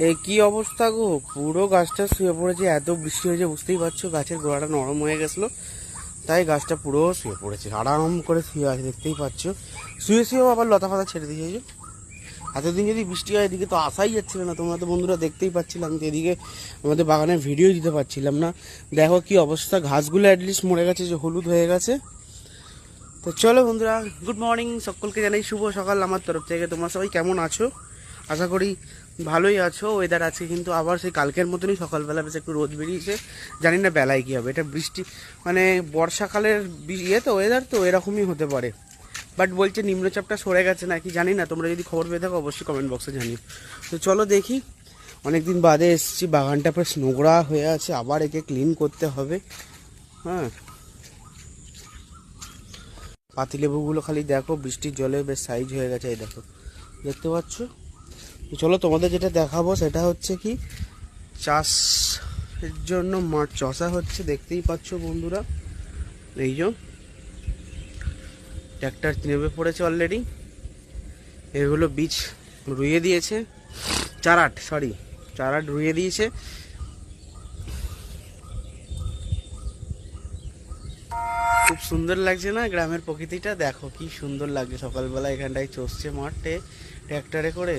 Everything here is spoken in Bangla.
এই কি অবস্থা গো, পুরো গাছটা শুয়ে পড়েছে। এত বৃষ্টি হয়েছে বুঝতেই পারছো, গাছের গোড়াটা নরম হয়ে গেছিলো, তাই গাছটা পুরো শুয়ে পড়েছে, আরাম করে শুয়ে আছে দেখতেই পাচ্ছ। শুয়ে শুয়েও আবার লতা পাতা ছেড়ে দিয়েছে। এতদিন যদি বৃষ্টি হয় এদিকে তো আসাই যাচ্ছিল না, তোমরা তো বন্ধুরা দেখতেই পাচ্ছিলাম যে এদিকে আমাদের বাগানের ভিডিও দিতে পারছিলাম না। দেখো কি অবস্থা, ঘাসগুলো অ্যাটলিস্ট মরে গেছে, যে হলুদ হয়ে গেছে। তো চলো বন্ধুরা, গুড মর্নিং, সকলকে জানাই শুভ সকাল আমার তরফ থেকে। তোমরা সবাই কেমন আছো? আশা করি ভালোই আছো। ওয়েদার আছে কিন্তু আবার সেই কালকের মতনই, সকালবেলা বেশ একটু রোদ বেরিয়েছে, জানি না বেলায় কী হবে। এটা বৃষ্টি মানে বর্ষাকালের ইয়ে তো ওয়েদার, তো এরকমই হতে পারে। বাট বলছে নিম্নচাপটা সরে গেছে নাকি জানি না, তোমরা যদি খবর পেয়ে থাকো অবশ্যই কমেন্ট বক্সে জানিও। তো চলো দেখি, অনেকদিন বাদে এসেছি, বাগানটা প্রায় নোংরা হয়ে আছে, আবার একে ক্লিন করতে হবে। হ্যাঁ, পাতিলেবুগুলো খালি দেখো বৃষ্টির জলে বেশ সাইজ হয়ে গেছে, এই দেখো, দেখতে পাচ্ছ। চলো তোমাদের যেটা দেখাবো সেটা হচ্ছে কি, চাষের জন্য মাঠ চষা হচ্ছে, দেখতেই পাচ্ছ বন্ধুরা। এই যে ট্র্যাক্টর নেমে পড়েছে অলরেডি, এগুলো বীজ রুইয়ে দিয়েছে, চারাট রুইয়ে দিয়েছে। খুব সুন্দর লাগছে না গ্রামের প্রকৃতিটা? দেখো কি সুন্দর লাগছে, সকালবেলা এখানটায় চষছে মাঠে ট্র্যাক্টরে করে।